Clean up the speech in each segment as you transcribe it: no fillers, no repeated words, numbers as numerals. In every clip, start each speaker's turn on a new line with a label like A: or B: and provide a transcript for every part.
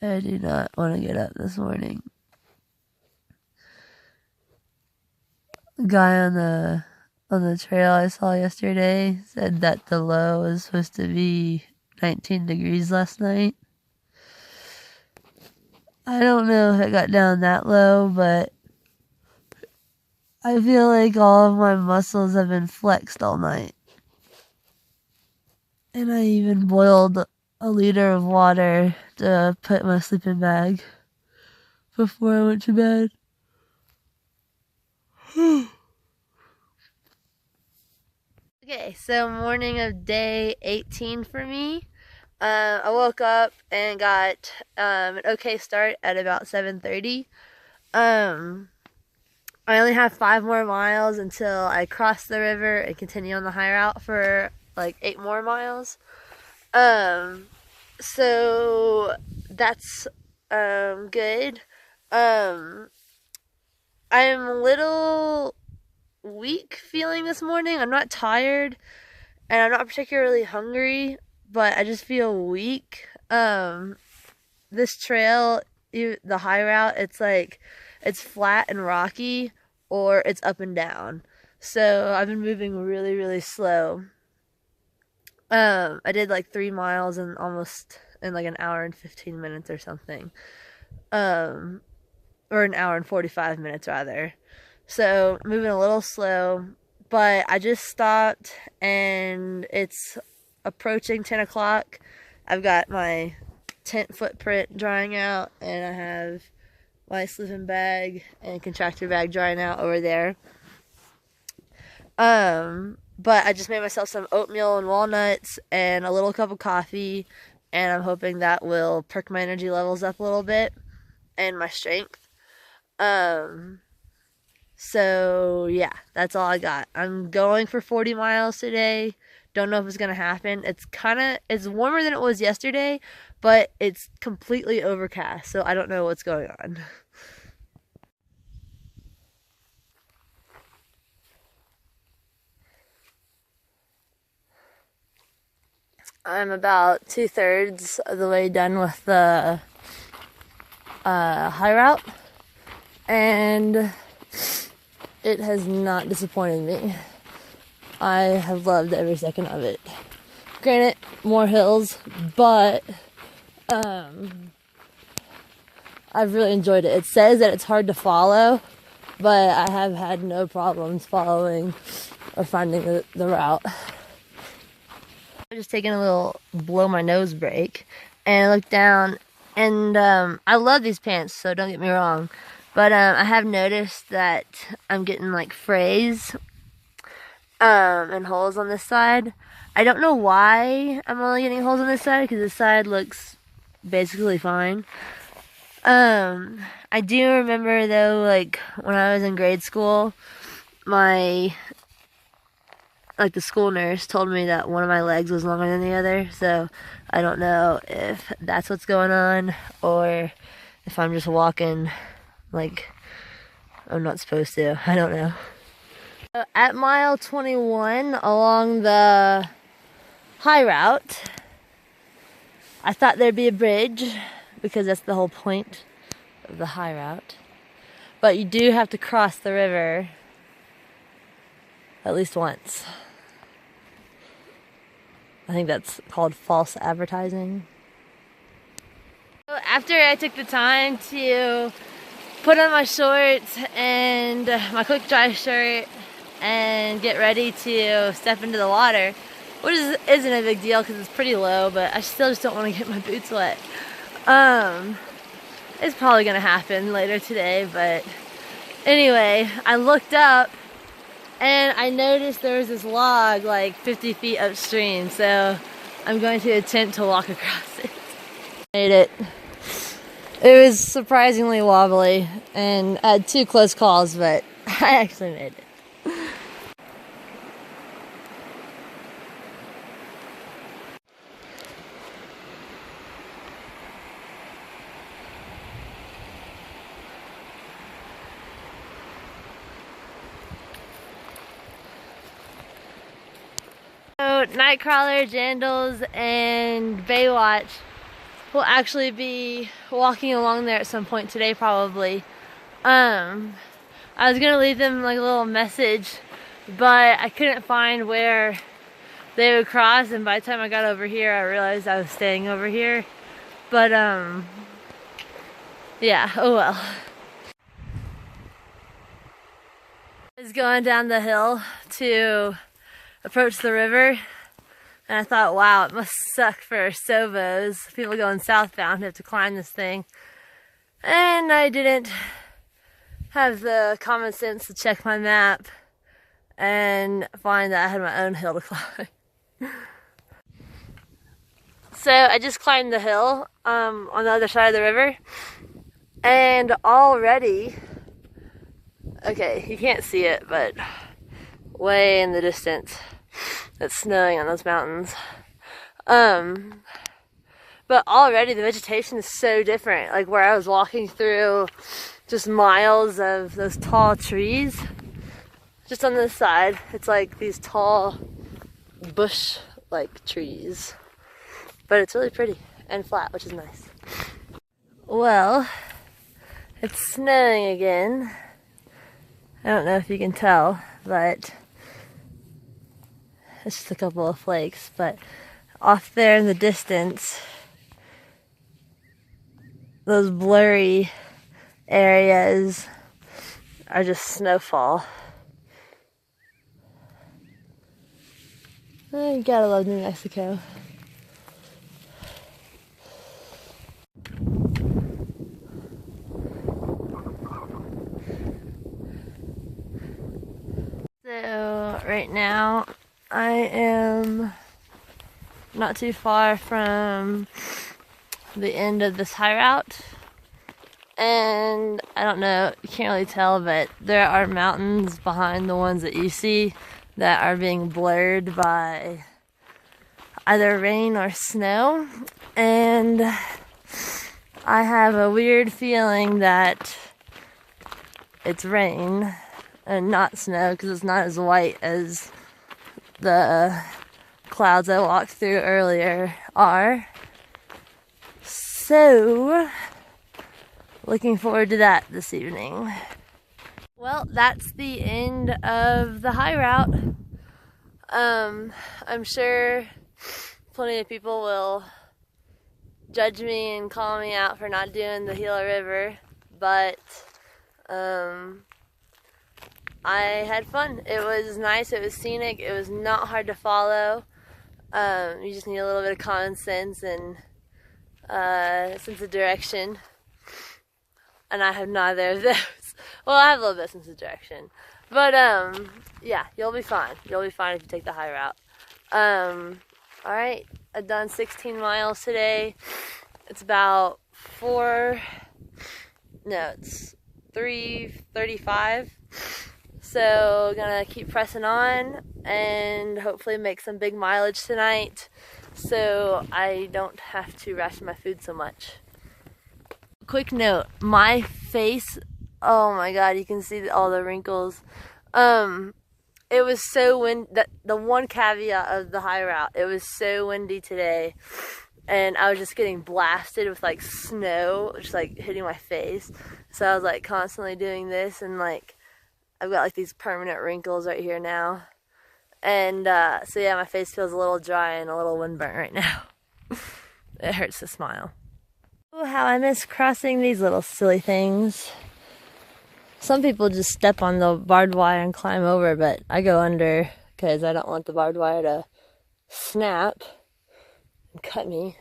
A: I do not want to get up this morning. The guy on the trail I saw yesterday said that the low was supposed to be 19 degrees last night. I don't know if it got down that low, but I feel like all of my muscles have been flexed all night. And I even boiled a liter of water to put in my sleeping bag before I went to bed. Okay, so morning of day 18 for me. I woke up and got an okay start at about 7:30. I only have 5 more miles until I cross the river and continue on the high route for like 8 more miles. So that's good. I'm a little weak feeling this morning. I'm not tired and I'm not particularly hungry, but I just feel weak. This trail, the high route, it's flat and rocky or it's up and down. So I've been moving really, really slow. I did like 3 miles in like an hour and 15 minutes or something. Or an hour and 45 minutes rather. So moving a little slow, but I just stopped and it's approaching 10 o'clock. I've got my tent footprint drying out and I have my sleeping bag and contractor bag drying out over there. But I just made myself some oatmeal and walnuts and a little cup of coffee, and I'm hoping that will perk my energy levels up a little bit and my strength. So yeah, that's all I got. I'm going for 40 miles today. Don't know if it's gonna happen. It's warmer than it was yesterday, but it's completely overcast, so I don't know what's going on. I'm about 2/3 of the way done with the high route, and it has not disappointed me. I have loved every second of it. Granted, more hills, but I've really enjoyed it. It says that it's hard to follow, but I have had no problems following or finding the route. I'm just taking a little blow my nose break, and I look down, and I love these pants, so don't get me wrong, but I have noticed that I'm getting like frays and holes on this side. I don't know why I'm only getting holes on this side, because this side looks basically fine. I do remember though, like when I was in grade school, the school nurse told me that one of my legs was longer than the other, so I don't know if that's what's going on or if I'm just walking like I'm not supposed to. I don't know. At mile 21 along the high route, I thought there'd be a bridge because that's the whole point of the high route. But you do have to cross the river at least once. I think that's called false advertising. So after I took the time to put on my shorts and my quick dry shirt and get ready to step into the water, which isn't a big deal because it's pretty low, but I still just don't want to get my boots wet. It's probably gonna happen later today, but anyway, I looked up and I noticed there was this log like 50 feet upstream, so I'm going to attempt to walk across it. Made it. It was surprisingly wobbly and I had 2 close calls, but I actually made it. So, Nightcrawler, Jandals, and Baywatch will actually be walking along there at some point today probably. I was gonna leave them like a little message, but I couldn't find where they would cross, and by the time I got over here I realized I was staying over here. But yeah, oh well. I was going down the hill to approach the river, and I thought, wow, it must suck for Sovos, people going southbound who have to climb this thing. And I didn't have the common sense to check my map and find that I had my own hill to climb. So I just climbed the hill on the other side of the river, and already, okay, you can't see it, but way in the distance, it's snowing on those mountains. But already the vegetation is so different. Like where I was walking through just miles of those tall trees, just on this side, it's like these tall bush-like trees. But it's really pretty and flat, which is nice. Well, it's snowing again. I don't know if you can tell, but it's just a couple of flakes. But off there in the distance, those blurry areas are just snowfall. Oh, you gotta love New Mexico. So right now I am not too far from the end of this high route, and I don't know, you can't really tell, but there are mountains behind the ones that you see that are being blurred by either rain or snow, and I have a weird feeling that it's rain and not snow, because it's not as white as the clouds I walked through earlier are. So, looking forward to that this evening. Well, that's the end of the high route. I'm sure plenty of people will judge me and call me out for not doing the Gila River, but I had fun. It was nice, it was scenic, it was not hard to follow. You just need a little bit of common sense and sense of direction. And I have neither of those. Well, I have a little bit of sense of direction. But yeah, you'll be fine. You'll be fine if you take the high route. Alright, I've done 16 miles today. It's about it's 3:35. So gonna keep pressing on and hopefully make some big mileage tonight so I don't have to ration my food so much. Quick note, my face, oh my god, you can see all the wrinkles. It was so windy. The one caveat of the high route, it was so windy today, and I was just getting blasted with like snow, just like hitting my face. So I was like constantly doing this, and like I've got like these permanent wrinkles right here now. And so yeah, my face feels a little dry and a little windburn right now. It hurts to smile. Oh, how I miss crossing these little silly things. Some people just step on the barbed wire and climb over, but I go under because I don't want the barbed wire to snap and cut me.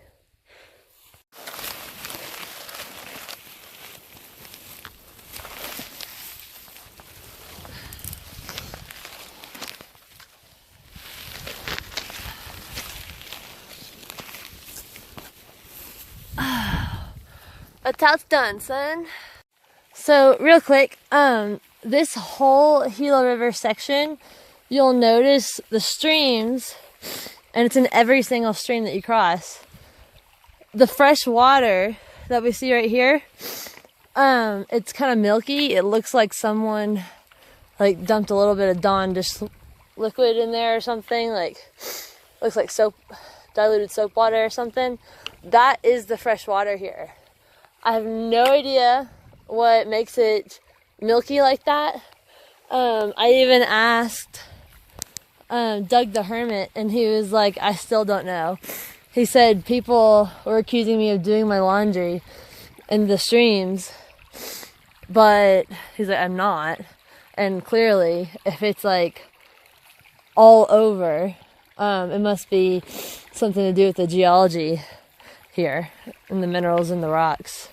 A: That's how it's done, son. So real quick, this whole Gila River section, you'll notice the streams, and it's in every single stream that you cross. The fresh water that we see right here, it's kind of milky. It looks like someone like dumped a little bit of Dawn dish liquid in there or something. Like, looks like soap, diluted soap water or something. that is the fresh water here. I have no idea what makes it milky like that. I even asked Doug the Hermit, and he was like, I still don't know. He said people were accusing me of doing my laundry in the streams, but he's like, I'm not. And clearly, if it's like all over, it must be something to do with the geology here and the minerals in the rocks.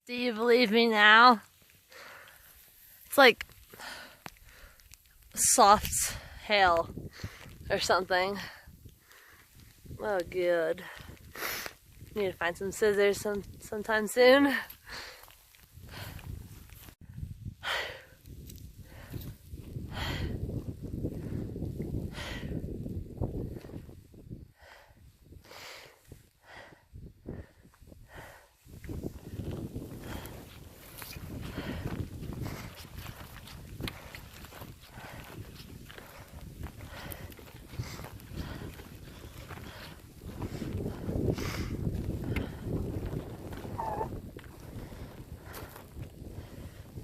A: Do you believe me now? It's like soft hail or something. Oh, good. Need to find some scissors sometime soon.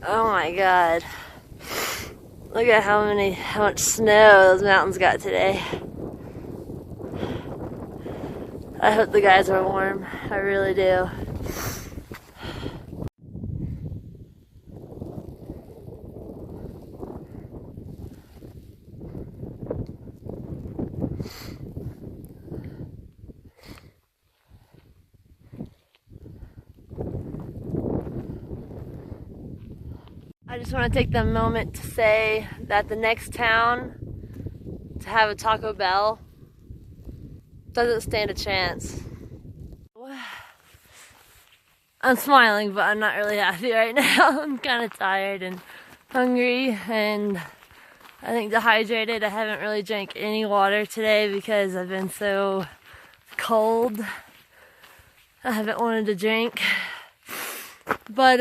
A: Oh my god. Look at how much snow those mountains got today. I hope the guys are warm. I really do. I just want to take the moment to say that the next town to have a Taco Bell doesn't stand a chance. I'm smiling, but I'm not really happy right now. I'm kind of tired and hungry, and I think dehydrated. I haven't really drank any water today because I've been so cold. I haven't wanted to drink. But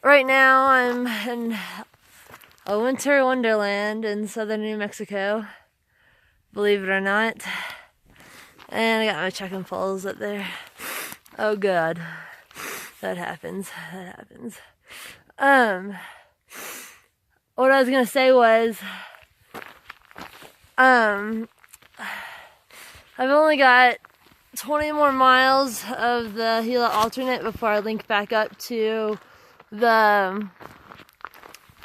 A: right now I'm in a winter wonderland in southern New Mexico, believe it or not. And I got my trekking poles up there. Oh god, that happens. What I was gonna say was, I've only got 20 more miles of the Gila alternate before I link back up to the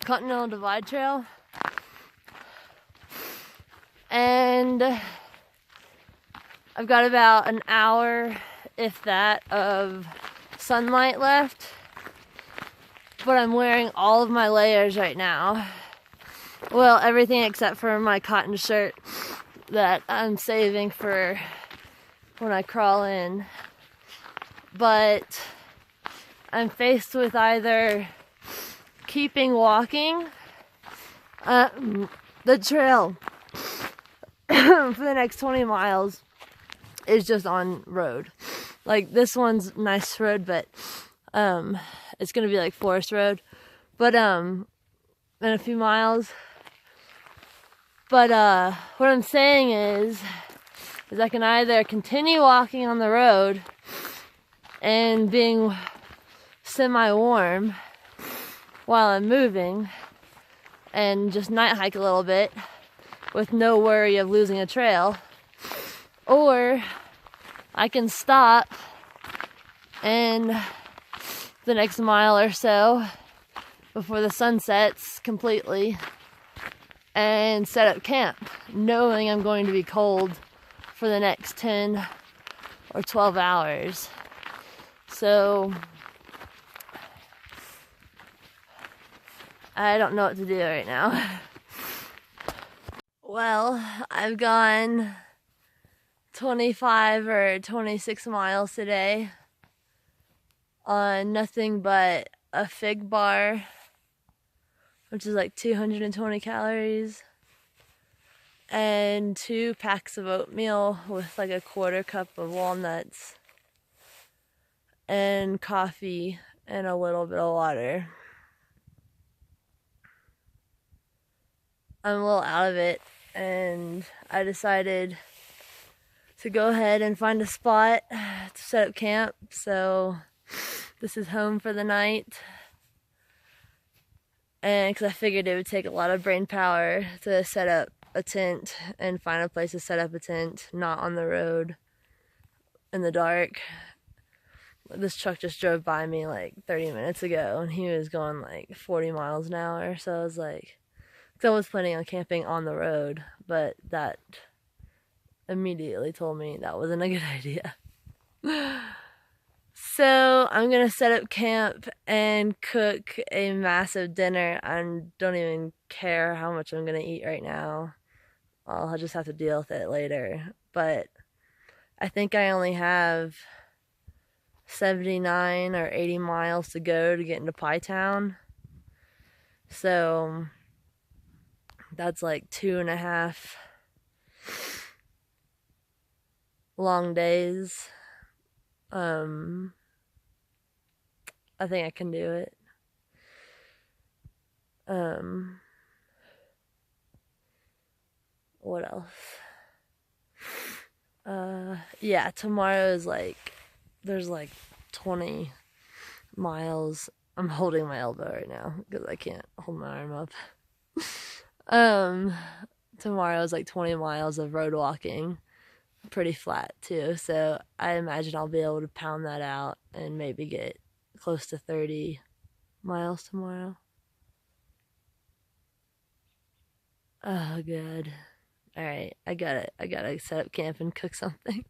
A: Continental Divide Trail. And I've got about an hour, if that, of sunlight left. But I'm wearing all of my layers right now. Well, everything except for my cotton shirt that I'm saving for when I crawl in. But I'm faced with either keeping walking the trail for the next 20 miles is just on road. Like, this one's nice road, but it's gonna be like forest road, but in a few miles. But what I'm saying is I can either continue walking on the road and being semi-warm while I'm moving and just night hike a little bit with no worry of losing a trail, or I can stop and the next mile or so before the sun sets completely and set up camp, knowing I'm going to be cold for the next 10 or 12 hours. So I don't know what to do right now. Well, I've gone 25 or 26 miles today. on nothing but a fig bar, which is like 220 calories, and 2 packs of oatmeal with like a quarter cup of walnuts, and coffee, and a little bit of water. I'm a little out of it, and I decided to go ahead and find a spot to set up camp. So this is home for the night, and because I figured it would take a lot of brain power to set up a tent and find a place to set up a tent, not on the road in the dark. This truck just drove by me like 30 minutes ago, and he was going like 40 miles an hour. So I was like, because I was planning on camping on the road, but that immediately told me that wasn't a good idea. So I'm gonna set up camp and cook a massive dinner. I don't even care how much I'm gonna eat right now. I'll just have to deal with it later. But I think I only have 79 or 80 miles to go to get into Pie Town. So that's like 2.5 long days. I think I can do it. What else? Yeah, tomorrow is like, there's like 20 miles. I'm holding my elbow right now because I can't hold my arm up. Tomorrow is like 20 miles of road walking. Pretty flat too, so I imagine I'll be able to pound that out and maybe get close to 30 miles tomorrow. Oh, good. Alright, I gotta set up camp and cook something.